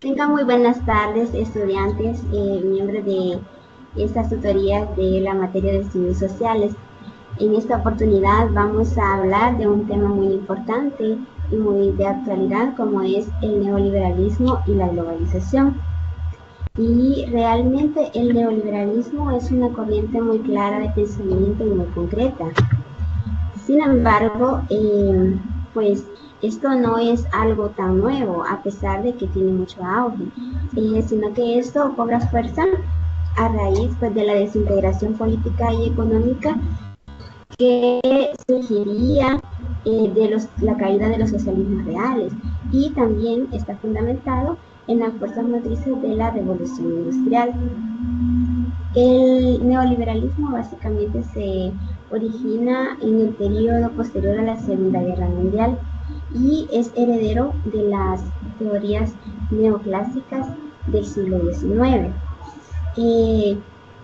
Tengan muy buenas tardes, estudiantes, miembros de estas tutorías de la materia de estudios sociales. En esta oportunidad vamos a hablar de un tema muy importante y muy de actualidad, como es el neoliberalismo y la globalización. Y realmente el neoliberalismo es una corriente muy clara de pensamiento y muy concreta. Sin embargo, pues esto no es algo tan nuevo, a pesar de que tiene mucho auge, sino que esto cobra fuerza a raíz pues, de la desintegración política y económica que surgiría de la caída de los socialismos reales, y también está fundamentado en las fuerzas motrices de la revolución industrial. El neoliberalismo básicamente se origina en el periodo posterior a la Segunda Guerra Mundial y es heredero de las teorías neoclásicas del siglo XIX.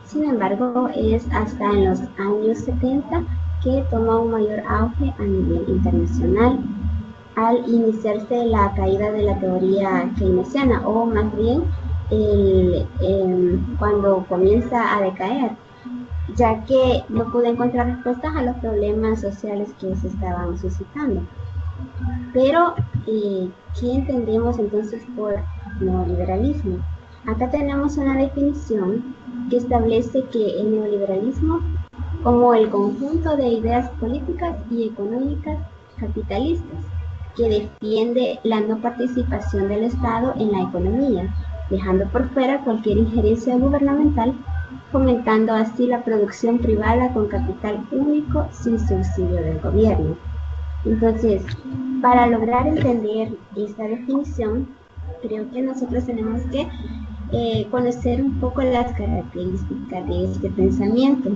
Sin embargo, es hasta en los años 70 que toma un mayor auge a nivel internacional, al iniciarse la caída de la teoría keynesiana, o más bien cuando comienza a decaer, ya que no pudo encontrar respuestas a los problemas sociales que se estaban suscitando. Pero, ¿qué entendemos entonces por neoliberalismo? Acá tenemos una definición que establece que el neoliberalismo como el conjunto de ideas políticas y económicas capitalistas que defiende la no participación del Estado en la economía, dejando por fuera cualquier injerencia gubernamental, fomentando así la producción privada con capital único sin subsidio del gobierno. Entonces, para lograr entender esta definición, creo que nosotros tenemos que conocer un poco las características de este pensamiento.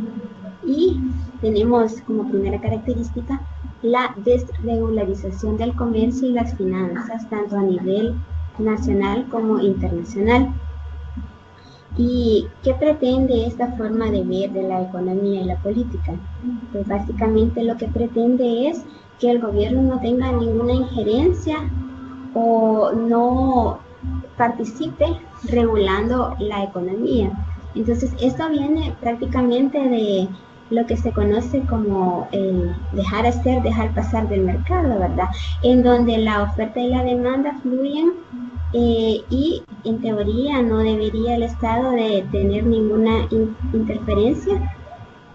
Y tenemos como primera característica la desregularización del comercio y las finanzas, tanto a nivel nacional como internacional. ¿Y qué pretende esta forma de ver de la economía y la política? Pues básicamente lo que pretende es que el gobierno no tenga ninguna injerencia o no participe regulando la economía. Entonces, esto viene prácticamente de lo que se conoce como dejar hacer, dejar pasar del mercado, ¿verdad? En donde la oferta y la demanda fluyen y en teoría no debería el Estado de tener ninguna interferencia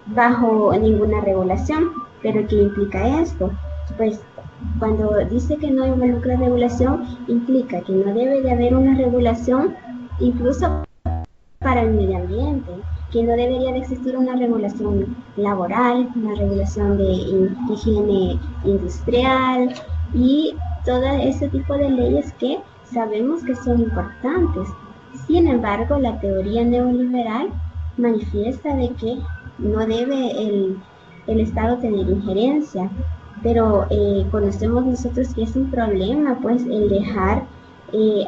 bajo ninguna regulación. ¿Pero qué implica esto? Pues cuando dice que no involucra regulación, implica que no debe de haber una regulación incluso para el medio ambiente, que no debería de existir una regulación laboral, una regulación de higiene industrial y todo ese tipo de leyes que sabemos que son importantes. Sin embargo, la teoría neoliberal manifiesta de que no debe el Estado tener injerencia, pero conocemos nosotros que es un problema pues el dejar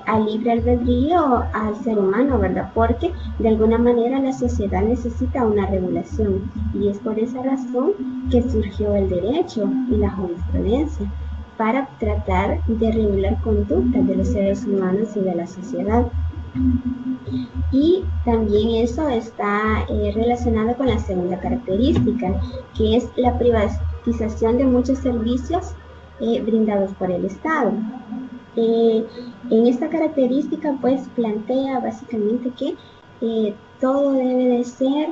al libre albedrío al ser humano, ¿verdad? Porque de alguna manera la sociedad necesita una regulación, y es por esa razón que surgió el derecho y la jurisprudencia para tratar de regular conductas de los seres humanos y de la sociedad. Y también eso está relacionado con la segunda característica, que es la privatización de muchos servicios brindados por el Estado. En esta característica pues plantea básicamente que todo debe de ser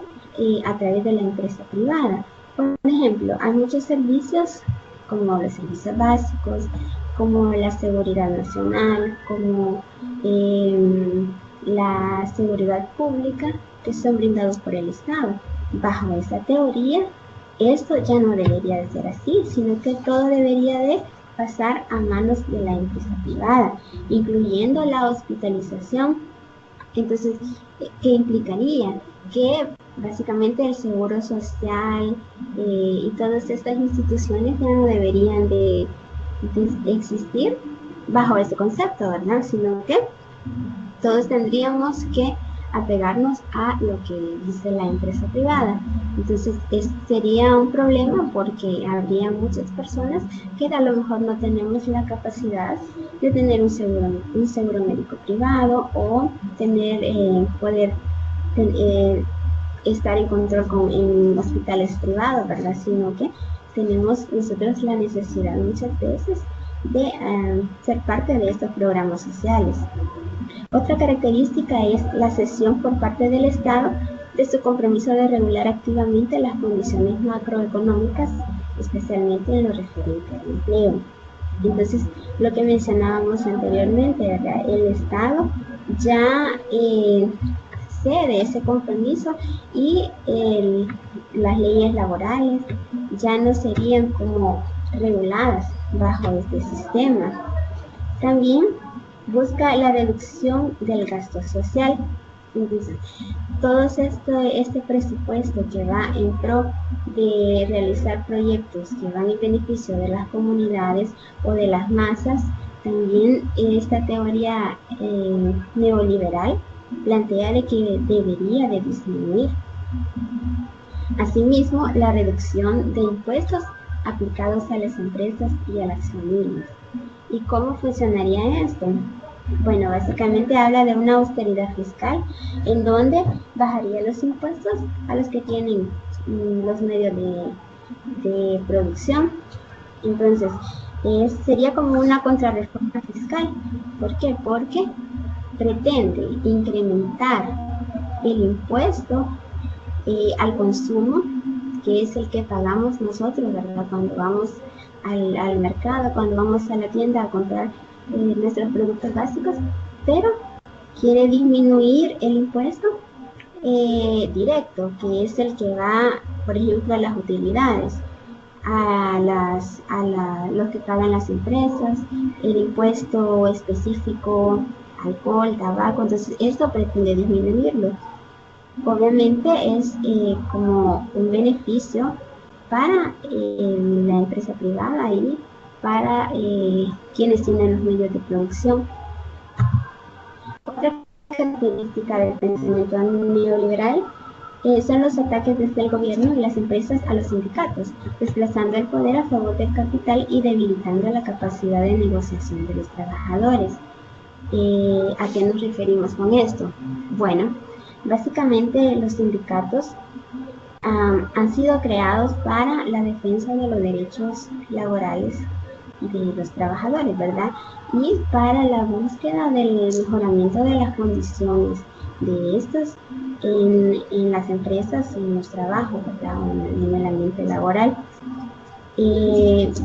a través de la empresa privada. Por ejemplo, hay muchos servicios como los servicios básicos, como la seguridad nacional, como la seguridad pública, que son brindados por el Estado. Bajo esa teoría, esto ya no debería de ser así, sino que todo debería de pasar a manos de la empresa privada, incluyendo la hospitalización. Entonces, ¿qué implicaría? Que básicamente el seguro social y todas estas instituciones ya no deberían de existir bajo ese concepto, ¿verdad? Sino que todos tendríamos que apegarnos a lo que dice la empresa privada. Entonces sería un problema porque habría muchas personas que a lo mejor no tenemos la capacidad de tener un seguro médico privado o tener, poder estar en control en hospitales privados, ¿verdad? Sino que tenemos nosotros la necesidad muchas veces de ser parte de estos programas sociales. Otra característica es la cesión por parte del Estado de su compromiso de regular activamente las condiciones macroeconómicas, especialmente en lo referente al empleo. Entonces, lo que mencionábamos anteriormente, ¿verdad? El Estado ya cede ese compromiso y las leyes laborales ya no serían como reguladas bajo este sistema. También busca la reducción del gasto social. Entonces, todo este presupuesto que va en pro de realizar proyectos que van en beneficio de las comunidades o de las masas, también esta teoría neoliberal plantea de que debería de disminuir. Asimismo, la reducción de impuestos aplicados a las empresas y a las familias. ¿Y cómo funcionaría esto? Bueno, básicamente habla de una austeridad fiscal en donde bajaría los impuestos a los que tienen los medios de producción. Entonces, sería como una contrarreforma fiscal. ¿Por qué? Porque pretende incrementar el impuesto al consumo, que es el que pagamos nosotros, ¿verdad? Cuando vamos al mercado, cuando vamos a la tienda a comprar nuestros productos básicos, pero quiere disminuir el impuesto directo, que es el que va, por ejemplo, a las utilidades, los que pagan las empresas, el impuesto específico, alcohol, tabaco. Entonces esto pretende disminuirlo. Obviamente es como un beneficio para la empresa privada y para quienes tienen los medios de producción. Otra característica del pensamiento neoliberal son los ataques desde el gobierno y las empresas a los sindicatos, desplazando el poder a favor del capital y debilitando la capacidad de negociación de los trabajadores. ¿A qué nos referimos con esto? Bueno, básicamente los sindicatos han sido creados para la defensa de los derechos laborales de los trabajadores, ¿verdad? Y para la búsqueda del mejoramiento de las condiciones de estos en las empresas, en los trabajos, ¿verdad? En el ambiente laboral.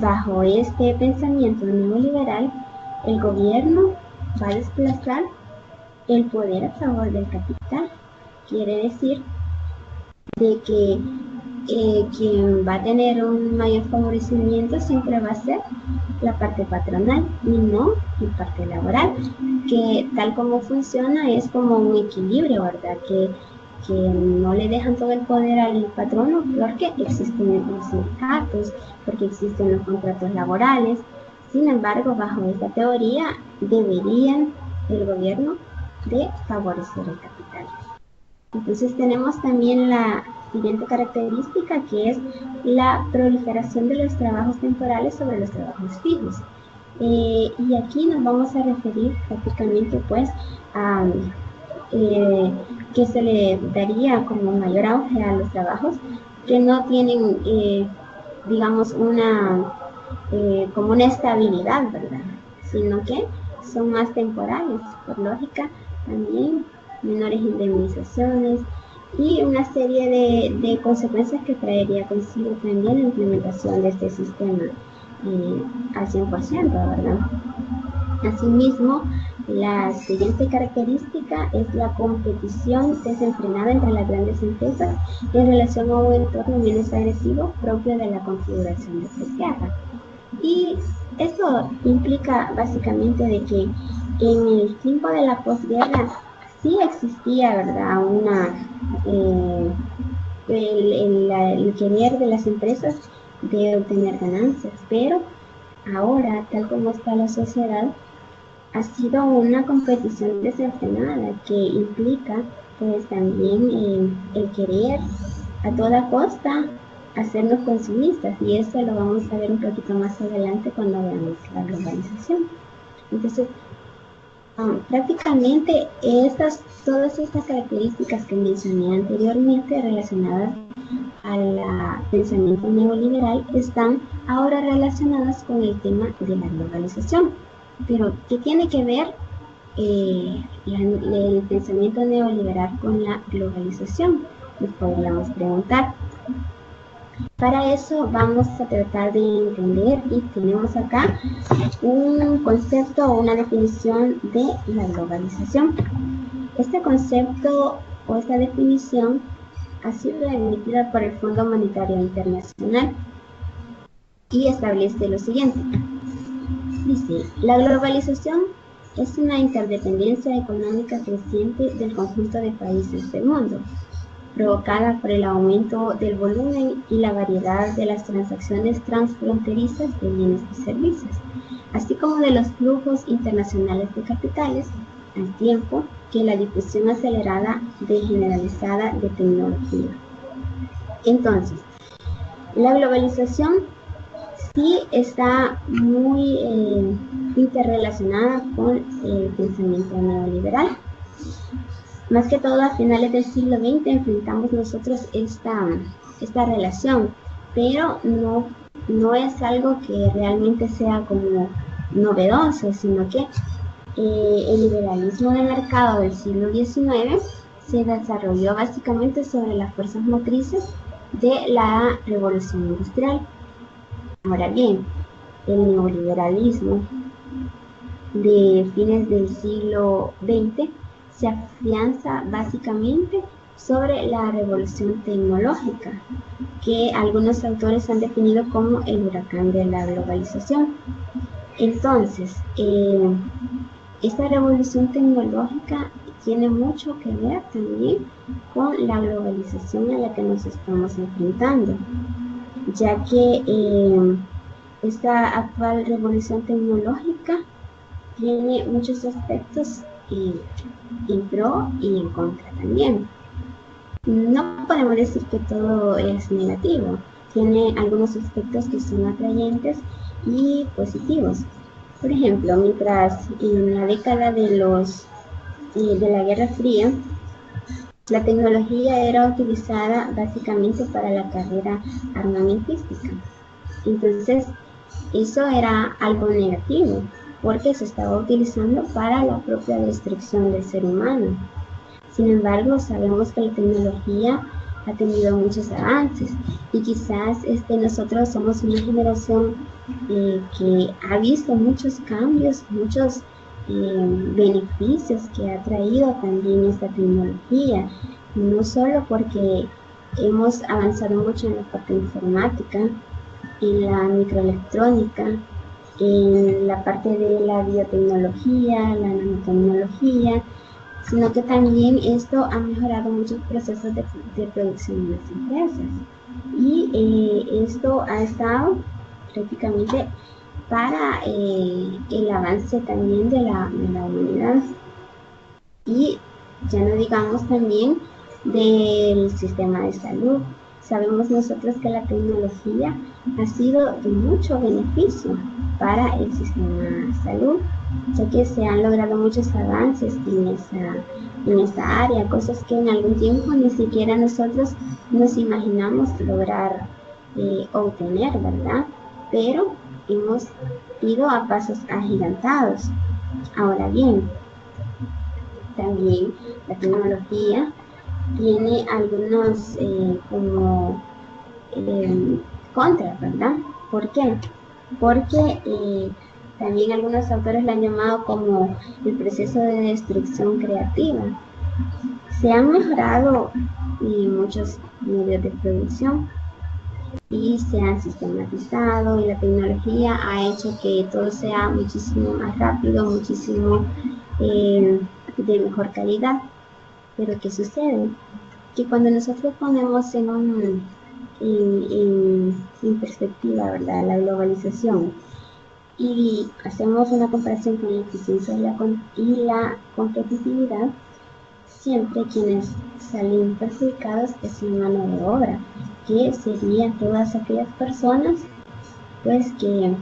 Bajo este pensamiento neoliberal, el gobierno va a desplazar el poder a favor del capital. Quiere decir de que quien va a tener un mayor favorecimiento siempre va a ser la parte patronal y no la parte laboral, que tal como funciona es como un equilibrio, ¿verdad? Que no le dejan todo el poder al patrono porque existen los sindicatos, porque existen los contratos laborales. Sin embargo, bajo esta teoría deberían el gobierno de favorecer el capital. Entonces tenemos también la siguiente característica, que es la proliferación de los trabajos temporales sobre los trabajos fijos. Y aquí nos vamos a referir prácticamente pues a que se le daría como mayor auge a los trabajos que no tienen, digamos, como una estabilidad, ¿verdad? Sino que son más temporales, por lógica también menores indemnizaciones y una serie de consecuencias que traería consigo también la implementación de este sistema al 100%, ¿verdad? Asimismo, la siguiente característica es la competición desenfrenada entre las grandes empresas en relación a un entorno menos agresivo propio de la configuración de posguerra. Y esto implica básicamente de que en el tiempo de la posguerra sí existía, ¿verdad?, el querer de las empresas de obtener ganancias, pero ahora, tal como está la sociedad, ha sido una competición desenfrenada que implica pues también el querer a toda costa hacernos consumistas, y esto lo vamos a ver un poquito más adelante cuando veamos la globalización. Entonces, prácticamente todas estas características que mencioné anteriormente relacionadas al pensamiento neoliberal están ahora relacionadas con el tema de la globalización. Pero, ¿qué tiene que ver el pensamiento neoliberal con la globalización? Nos podríamos preguntar. Para eso vamos a tratar de entender, y tenemos acá un concepto o una definición de la globalización. Este concepto o esta definición ha sido emitida por el Fondo Monetario Internacional y establece lo siguiente. Dice, la globalización es una interdependencia económica creciente del conjunto de países del mundo, provocada por el aumento del volumen y la variedad de las transacciones transfronterizas de bienes y servicios, así como de los flujos internacionales de capitales, al tiempo que la difusión acelerada y generalizada de tecnología. Entonces, la globalización sí está muy interrelacionada con el pensamiento neoliberal. Más que todo a finales del siglo XX enfrentamos nosotros esta relación, pero no es algo que realmente sea como novedoso, sino que el liberalismo de mercado del siglo XIX se desarrolló básicamente sobre las fuerzas motrices de la revolución industrial. Ahora bien, el neoliberalismo de fines del siglo XX se afianza básicamente sobre la revolución tecnológica, que algunos autores han definido como el huracán de la globalización. Entonces, esta revolución tecnológica tiene mucho que ver también con la globalización a la que nos estamos enfrentando, ya que esta actual revolución tecnológica tiene muchos aspectos en pro y en contra también. No podemos decir que todo es negativo, tiene algunos aspectos que son atrayentes y positivos. Por ejemplo, mientras en la década de la Guerra Fría, la tecnología era utilizada básicamente para la carrera armamentística. Entonces, eso era algo negativo, porque se estaba utilizando para la propia destrucción del ser humano. Sin embargo, sabemos que la tecnología ha tenido muchos avances, y quizás nosotros somos una generación que ha visto muchos cambios, muchos beneficios que ha traído también esta tecnología, no solo porque hemos avanzado mucho en la parte informática, en la microelectrónica, en la parte de la biotecnología, la nanotecnología, sino que también esto ha mejorado muchos procesos de producción en las empresas. Y esto ha estado prácticamente para el avance también de la humanidad. Y ya no digamos también del sistema de salud. Sabemos nosotros que la tecnología ha sido de mucho beneficio para el sistema de salud, ya que se han logrado muchos avances en esta área, cosas que en algún tiempo ni siquiera nosotros nos imaginamos lograr obtener, ¿verdad? Pero hemos ido a pasos agigantados. Ahora bien, también la tecnología tiene algunos contras, ¿verdad? ¿Por qué? Porque también algunos autores la han llamado como el proceso de destrucción creativa. Se han mejorado muchos medios de producción y se han sistematizado, y la tecnología ha hecho que todo sea muchísimo más rápido, muchísimo de mejor calidad. Pero ¿qué sucede? Que cuando nosotros ponemos en perspectiva, ¿verdad?, la globalización, y hacemos una comparación con la eficiencia y la competitividad, siempre quienes salen perjudicados es la mano de obra, que serían todas aquellas personas pues que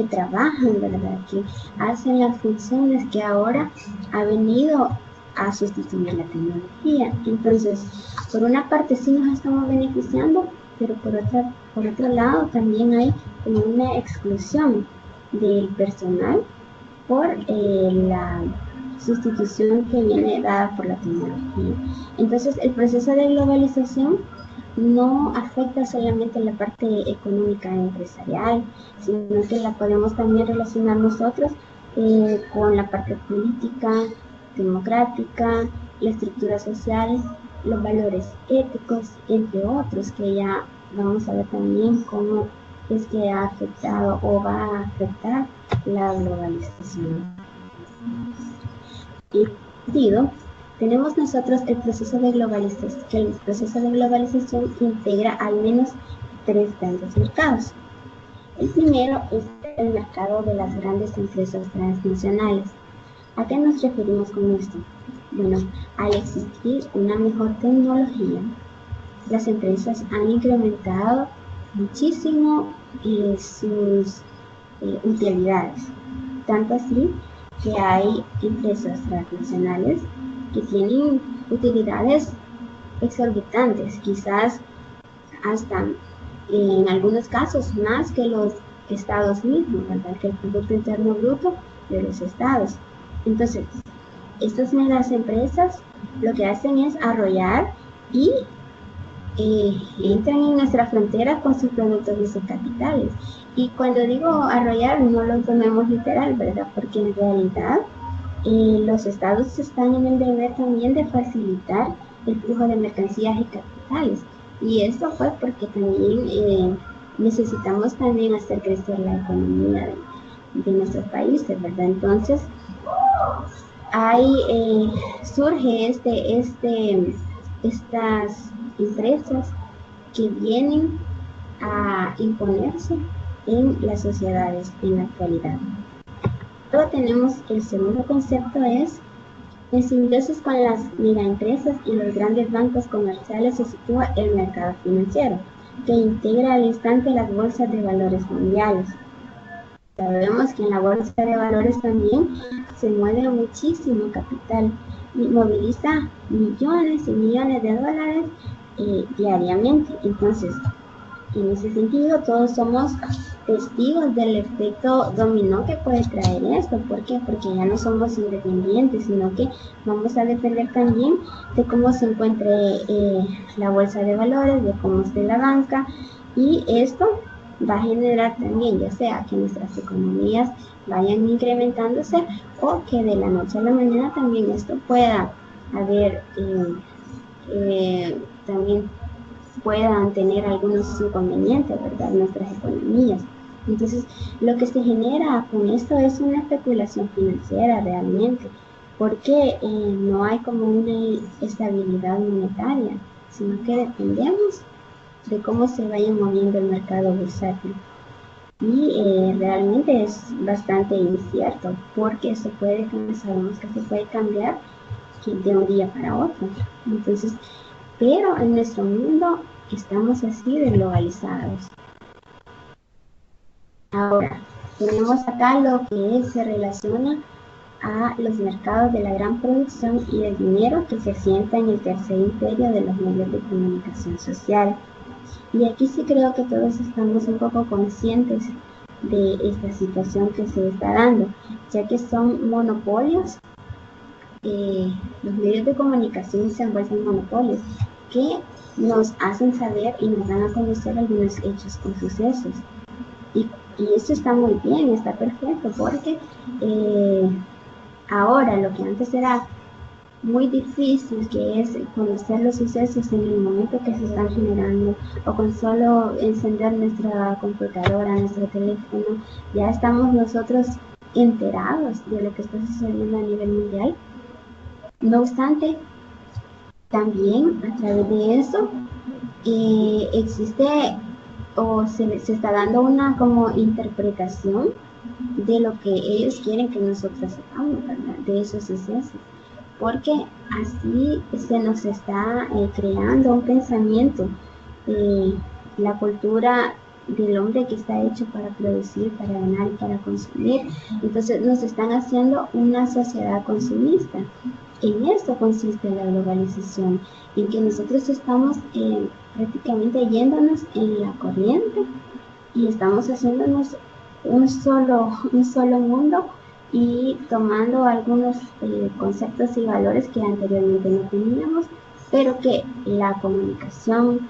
trabajan, ¿verdad? Que hacen las funciones que ahora ha venido a sustituir la tecnología. Entonces, por una parte sí nos estamos beneficiando, pero por otro lado también hay como una exclusión del personal por la sustitución que viene dada por la tecnología. Entonces, el proceso de globalización no afecta solamente la parte económica y empresarial, sino que la podemos también relacionar nosotros con la parte política, democrática, la estructura social, los valores éticos, entre otros, que ya vamos a ver también cómo es que ha afectado o va a afectar la globalización. Y tenemos nosotros el proceso de globalización, que el proceso de globalización integra al menos 3 grandes mercados. El primero es el mercado de las grandes empresas transnacionales. ¿A qué nos referimos con esto? Bueno, al existir una mejor tecnología, las empresas han incrementado muchísimo sus utilidades, tanto así que hay empresas transnacionales que tienen utilidades exorbitantes, quizás hasta en algunos casos más que los estados mismos, ¿verdad? Que el Producto Interno Bruto de los estados. Entonces, estas megas empresas lo que hacen es arrollar y entran en nuestra frontera con sus productos y sus capitales. Y cuando digo arrollar, no lo tomemos literal, ¿verdad? Porque en realidad los estados están en el deber también de facilitar el flujo de mercancías y capitales. Y esto fue porque también necesitamos también hacer crecer la economía de nuestros países, ¿verdad? Entonces, surge estas empresas que vienen a imponerse en las sociedades en la actualidad. Luego tenemos el segundo concepto, es en simbiosis con las megaempresas y los grandes bancos comerciales se sitúa el mercado financiero, que integra al instante las bolsas de valores mundiales. Sabemos que en la bolsa de valores también se mueve muchísimo capital y moviliza millones y millones de dólares diariamente. Entonces, en ese sentido, todos somos testigos del efecto dominó que puede traer esto. ¿Por qué? Porque ya no somos independientes, sino que vamos a depender también de cómo se encuentre la bolsa de valores, de cómo esté la banca, y esto va a generar también, ya sea que nuestras economías vayan incrementándose o que de la noche a la mañana también esto pueda haber, también puedan tener algunos inconvenientes, ¿verdad?, nuestras economías. Entonces, lo que se genera con esto es una especulación financiera realmente, porque no hay como una estabilidad monetaria, sino que dependemos de cómo se vaya moviendo el mercado bursátil. Y realmente es bastante incierto, porque sabemos que se puede cambiar de un día para otro. Entonces, pero en nuestro mundo estamos así de globalizados. Ahora, tenemos acá lo que se relaciona a los mercados de la gran producción y del dinero que se asienta en el tercer imperio de los medios de comunicación social. Y aquí sí creo que todos estamos un poco conscientes de esta situación que se está dando, ya que son monopolios. Los medios de comunicación se han vuelto monopolios que nos hacen saber y nos dan a conocer algunos hechos con sucesos. Y eso está muy bien, está perfecto, porque ahora lo que antes era muy difícil, que es conocer los sucesos en el momento que se están generando, o con solo encender nuestra computadora, nuestro teléfono, ya estamos nosotros enterados de lo que está sucediendo a nivel mundial. No obstante, también a través de eso existe o se está dando una como interpretación de lo que ellos quieren que nosotros sepamos, ¿verdad?, de esos sucesos. porque así se nos está creando un pensamiento, la cultura del hombre que está hecho para producir, para ganar y para consumir. Entonces nos están haciendo una sociedad consumista. En esto consiste la globalización, en que nosotros estamos prácticamente yéndonos en la corriente y estamos haciéndonos un solo mundo y tomando algunos conceptos y valores que anteriormente no teníamos, pero que la comunicación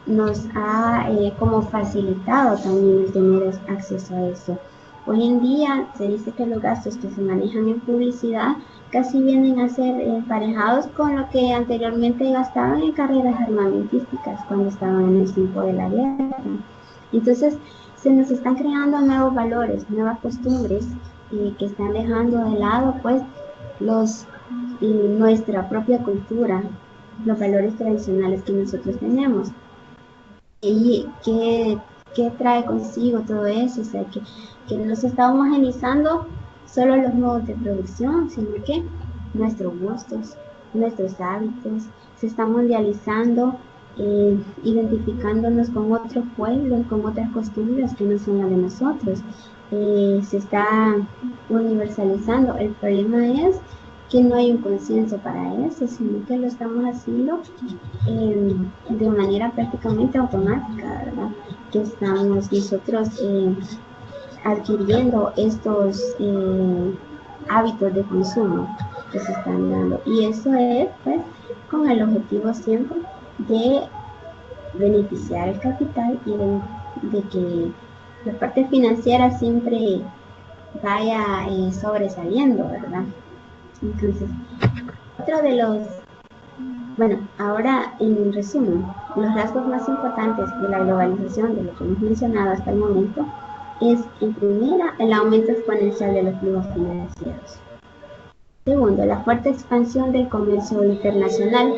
nos ha como facilitado también el tener acceso a eso. Hoy en día se dice que los gastos que se manejan en publicidad casi vienen a ser emparejados con lo que anteriormente gastaban en carreras armamentísticas cuando estaban en el tiempo de la guerra. Entonces se nos están creando nuevos valores, nuevas costumbres que están dejando de lado pues nuestra propia cultura, los valores tradicionales que nosotros tenemos. ¿Y qué trae consigo todo eso? O sea, que no se está homogeneizando solo los modos de producción, sino que nuestros gustos, nuestros hábitos, se están mundializando, identificándonos con otros pueblos, con otras costumbres que no son las de nosotros. Se está universalizando. El problema es que no hay un consenso para eso, sino que lo estamos haciendo de manera prácticamente automática, ¿verdad? Que estamos nosotros adquiriendo estos hábitos de consumo que se están dando. Y eso es, pues, con el objetivo siempre de beneficiar el capital y de que la parte financiera siempre vaya sobresaliendo, ¿verdad? Entonces, otro de bueno, ahora en resumen, los rasgos más importantes de la globalización, de lo que hemos mencionado hasta el momento, es en primera el aumento exponencial de los flujos financieros. Segundo, la fuerte expansión del comercio internacional.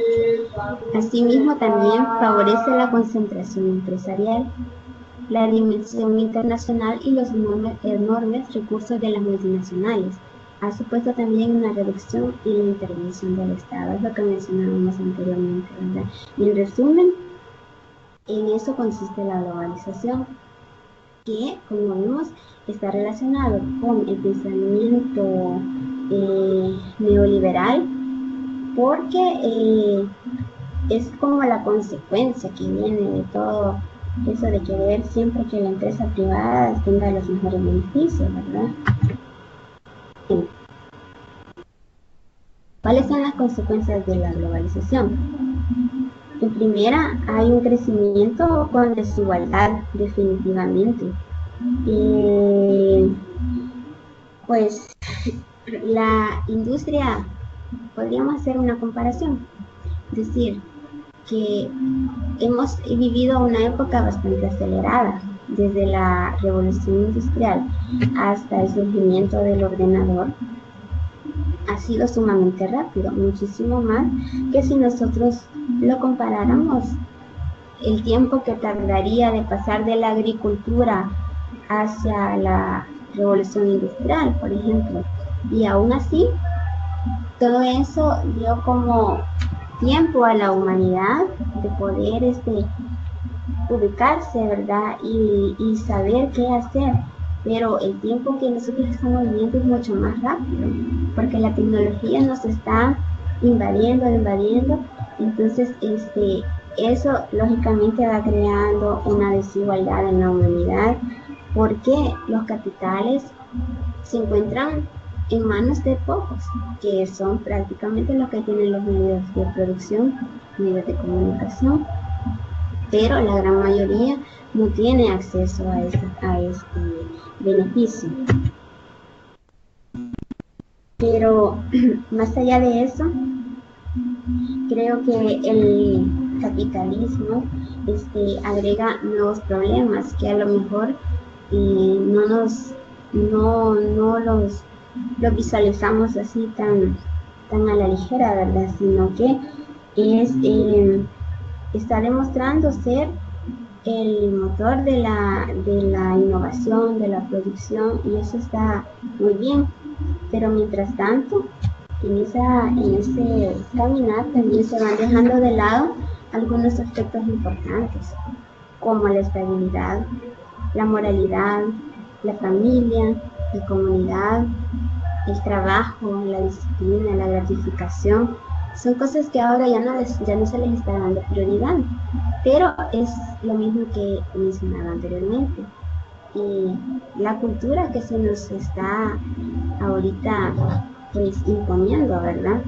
Asimismo, también favorece la concentración empresarial, la dimensión internacional y los enormes recursos de las multinacionales. Ha supuesto también una reducción en la intervención del Estado, es lo que mencionábamos anteriormente, ¿verdad? Y en resumen, en eso consiste la globalización, que, como vemos, está relacionado con el pensamiento neoliberal, porque es como la consecuencia que viene de todo eso de querer siempre que la empresa privada tenga los mejores beneficios, ¿verdad? ¿Cuáles son las consecuencias de la globalización? En primera, hay un crecimiento con desigualdad, definitivamente. Pues la industria, podríamos hacer una comparación, decir que hemos vivido una época bastante acelerada, desde la revolución industrial hasta el surgimiento del ordenador. Ha sido sumamente rápido, muchísimo más que si nosotros lo comparáramos el tiempo que tardaría de pasar de la agricultura hacia la revolución industrial, por ejemplo. Y aún así, todo eso dio como tiempo a la humanidad de poder ubicarse, ¿verdad? Y saber qué hacer. Pero el tiempo que nosotros estamos viviendo es mucho más rápido, porque la tecnología nos está invadiendo. Entonces, eso lógicamente va creando una desigualdad en la humanidad, porque los capitales se encuentran en manos de pocos, que son prácticamente los que tienen los medios de producción, medios de comunicación, pero la gran mayoría no tiene acceso a este beneficio. Pero más allá de eso, creo que el capitalismo agrega nuevos problemas que a lo mejor no los visualizamos así tan a la ligera, ¿verdad? Sino que está demostrando ser el motor de la innovación, de la producción, y eso está muy bien. Pero mientras tanto, en ese caminar también se van dejando de lado algunos aspectos importantes, como la estabilidad, la moralidad, la familia, la comunidad, el trabajo, la disciplina, la gratificación. Son cosas que ahora ya no se les está dando prioridad, pero es lo mismo que mencionaba anteriormente. Y la cultura que se nos está ahorita pues imponiendo, ¿verdad?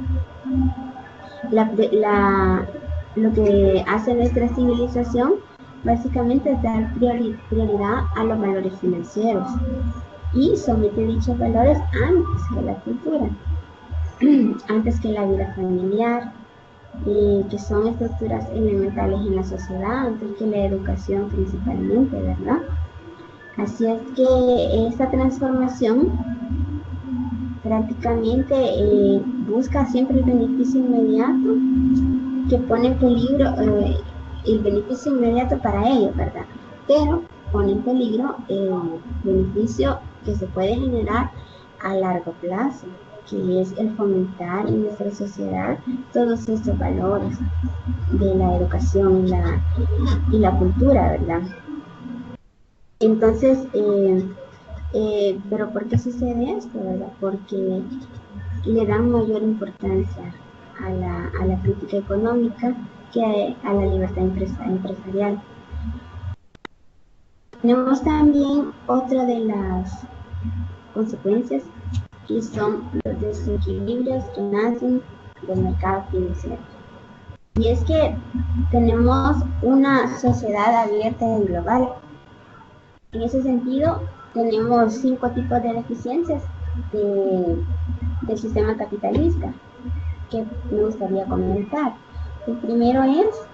Lo que hace nuestra civilización básicamente es dar prioridad a los valores financieros y somete dichos valores antes que la cultura, antes que la vida familiar, que son estructuras elementales en la sociedad, antes que la educación principalmente, ¿verdad? Así es que esta transformación prácticamente busca siempre el beneficio inmediato, que pone en peligro el beneficio inmediato para ellos, ¿verdad? Pero pone en peligro el beneficio que se puede generar a largo plazo, que es el fomentar en nuestra sociedad todos estos valores de la educación y la cultura, ¿verdad? Entonces, pero ¿por qué sucede esto, verdad? Porque le dan mayor importancia a la crítica económica que a la libertad empresarial. Tenemos también otra de las consecuencias, que son los desequilibrios que nacen del mercado financiero. Y es que tenemos una sociedad abierta y global. En ese sentido, tenemos 5 tipos de deficiencias del sistema capitalista que me gustaría comentar. El primero es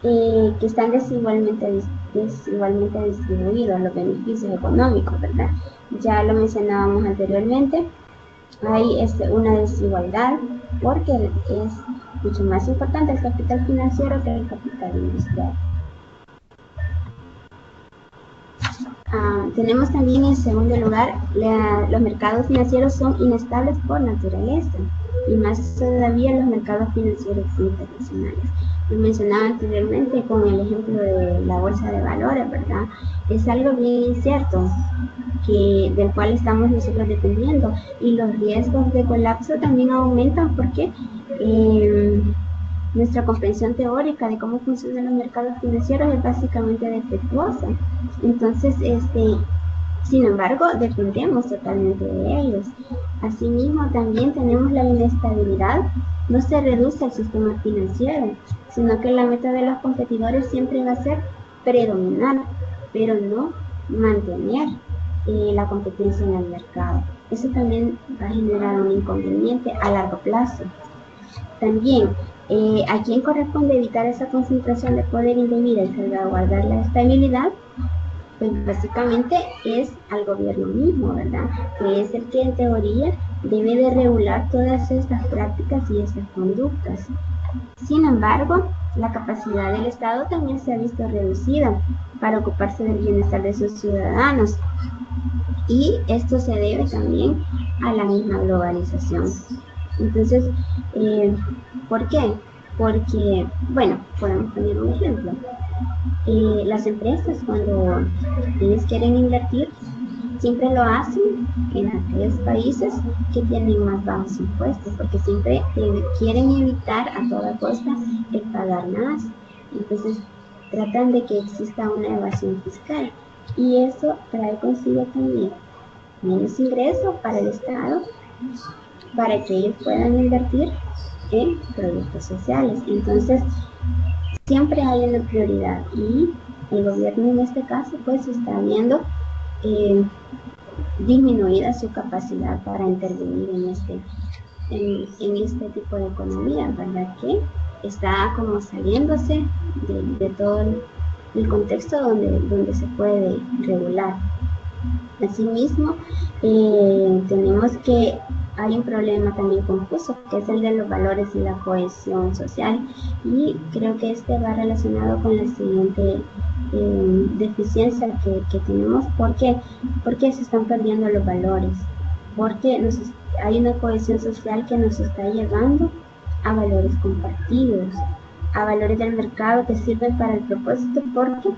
que están desigualmente distribuidos los beneficios económicos, ¿verdad? Ya lo mencionábamos anteriormente, hay una desigualdad porque es mucho más importante el capital financiero que el capital industrial. Tenemos también en segundo lugar, los mercados financieros son inestables por naturaleza, y más todavía los mercados financieros internacionales. Lo mencionaba anteriormente con el ejemplo de la bolsa de valores, ¿verdad? Es algo bien incierto del cual estamos nosotros dependiendo, y los riesgos de colapso también aumentan porque nuestra comprensión teórica de cómo funcionan los mercados financieros es básicamente defectuosa. Entonces, sin embargo, dependemos totalmente de ellos. Asimismo, también tenemos la inestabilidad. No se reduce al sistema financiero, sino que la meta de los competidores siempre va a ser predominar, pero no mantener la competencia en el mercado. Eso también va a generar un inconveniente a largo plazo. También, ¿a quién corresponde evitar esa concentración de poder indebida y salvaguardar la estabilidad? Pues básicamente es al gobierno mismo, ¿verdad? Que es el que en teoría debe de regular todas estas prácticas y estas conductas. Sin embargo, la capacidad del Estado también se ha visto reducida para ocuparse del bienestar de sus ciudadanos, y esto se debe también a la misma globalización. Entonces, ¿por qué? Porque, bueno, podemos poner un ejemplo. Las empresas, cuando ellos quieren invertir, siempre lo hacen en aquellos países que tienen más bajos impuestos, porque siempre quieren evitar a toda costa el pagar más. Entonces tratan de que exista una evasión fiscal, y eso trae consigo también menos ingresos para el Estado, para que ellos puedan invertir en proyectos sociales. Entonces siempre hay una prioridad, y el gobierno en este caso pues está viendo disminuida su capacidad para intervenir en este tipo de economía, ¿verdad? Que está como saliéndose de todo el contexto donde se puede regular. Asimismo, tenemos que hay un problema también confuso, que es el de los valores y la cohesión social, y creo que este va relacionado con la siguiente deficiencia que tenemos. ¿Por qué? Porque se están perdiendo los valores. porque hay una cohesión social que nos está llevando a valores compartidos, a valores del mercado que sirven para el propósito, porque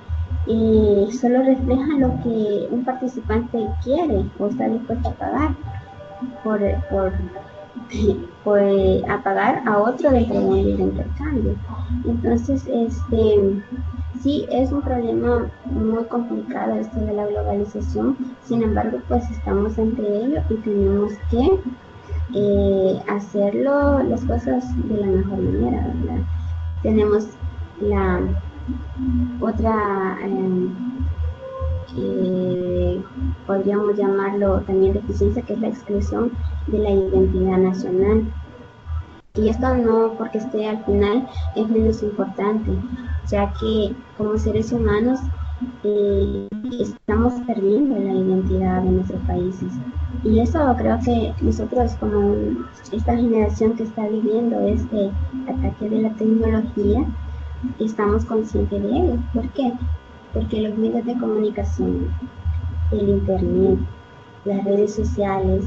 solo reflejan lo que un participante quiere o está dispuesto a pagar por, por, a pagar a otro dentro de un libre intercambio. Entonces, sí, es un problema muy complicado esto de la globalización. Sin embargo, pues estamos ante ello y tenemos que hacerlo las cosas de la mejor manera, ¿verdad? Tenemos la otra, podríamos llamarlo también deficiencia, que es la exclusión de la identidad nacional. Y esto no porque esté al final es menos importante, ya que como seres humanos estamos perdiendo la identidad de nuestros países. Y eso creo que nosotros, como esta generación que está viviendo este ataque de la tecnología, estamos conscientes de ello. ¿Por qué? Porque los medios de comunicación, el internet, las redes sociales,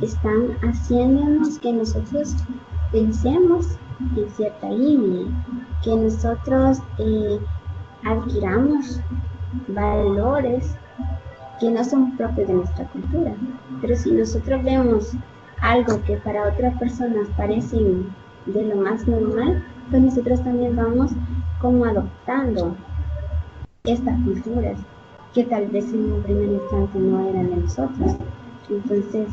están haciéndonos que nosotros pensemos en cierta línea, que nosotros adquiramos valores que no son propios de nuestra cultura. Pero si nosotros vemos algo que para otras personas parece de lo más normal, pues nosotros también vamos como adoptando estas culturas que tal vez en un primer instante no eran de nosotros. Entonces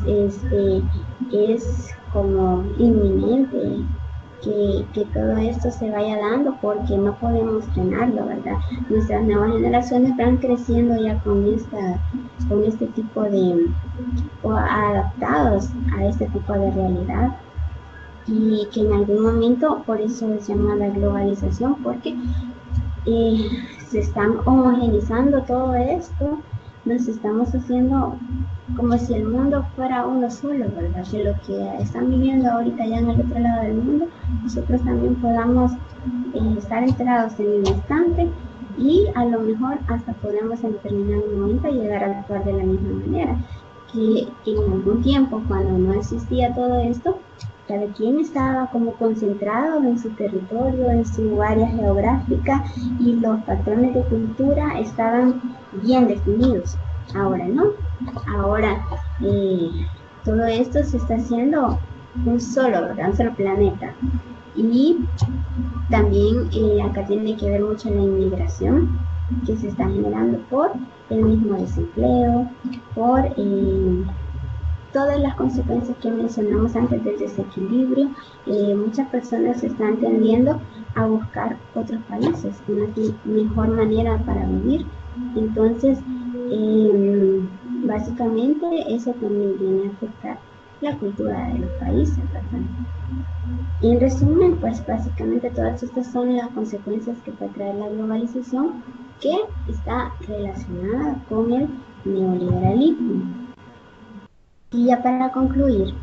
es como inminente que todo esto se vaya dando, porque no podemos frenarlo, ¿verdad? Nuestras nuevas generaciones van creciendo ya con este tipo de, o adaptados a este tipo de realidad, y que en algún momento, por eso se llama la globalización, porque se están homogenizando todo esto, nos estamos haciendo como si el mundo fuera uno solo, ¿verdad? Que lo que están viviendo ahorita ya en el otro lado del mundo, nosotros también podamos estar enterados en un instante, y a lo mejor hasta podemos en determinado momento llegar a actuar de la misma manera, que en algún tiempo, cuando no existía todo esto, cada quien estaba como concentrado en su territorio, en su área geográfica, y los patrones de cultura estaban bien definidos. Ahora no, ahora todo esto se está haciendo un solo planeta. Y también acá tiene que ver mucho la inmigración que se está generando por el mismo desempleo, por todas las consecuencias que mencionamos antes del desequilibrio. Muchas personas están tendiendo a buscar otros países, una mejor manera para vivir. Entonces, básicamente eso también viene a afectar la cultura de los países, ¿verdad? Y en resumen, pues básicamente todas estas son las consecuencias que puede traer la globalización, que está relacionada con el neoliberalismo. Y ya para concluir,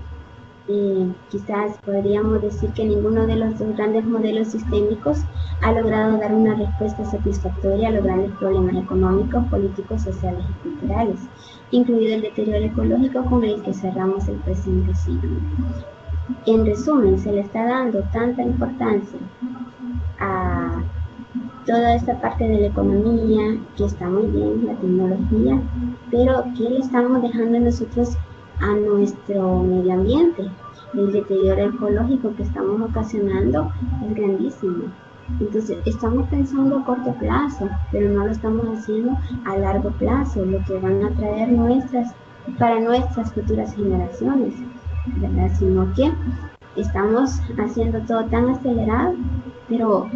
quizás podríamos decir que ninguno de los dos grandes modelos sistémicos ha logrado dar una respuesta satisfactoria a los grandes problemas económicos, políticos, sociales y culturales, incluido el deterioro ecológico con el que cerramos el presente siglo. En resumen, se le está dando tanta importancia a toda esta parte de la economía, que está muy bien, la tecnología, pero ¿qué le estamos dejando nosotros a nuestro medio ambiente? El deterioro ecológico que estamos ocasionando es grandísimo. Entonces estamos pensando a corto plazo, pero no lo estamos haciendo a largo plazo, lo que van a traer para nuestras futuras generaciones, ¿verdad? Sino que estamos haciendo todo tan acelerado, pero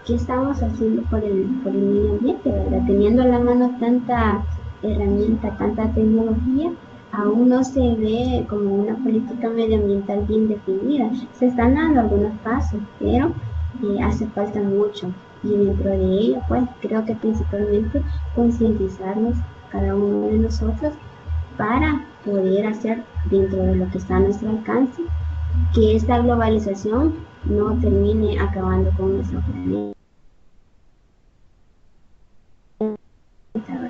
¿qué estamos haciendo por el medio ambiente, verdad? Teniendo a la mano tanta herramienta, tanta tecnología, aún no se ve como una política medioambiental bien definida. Se están dando algunos pasos, pero hace falta mucho. Y dentro de ello, pues creo que principalmente concientizarnos cada uno de nosotros para poder hacer, dentro de lo que está a nuestro alcance, que esta globalización no termine acabando con nuestro planeta,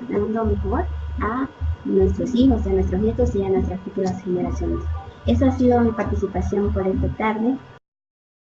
dando mejor a nuestros hijos, a nuestros nietos y a nuestras futuras generaciones. Esa ha sido mi participación por esta tarde.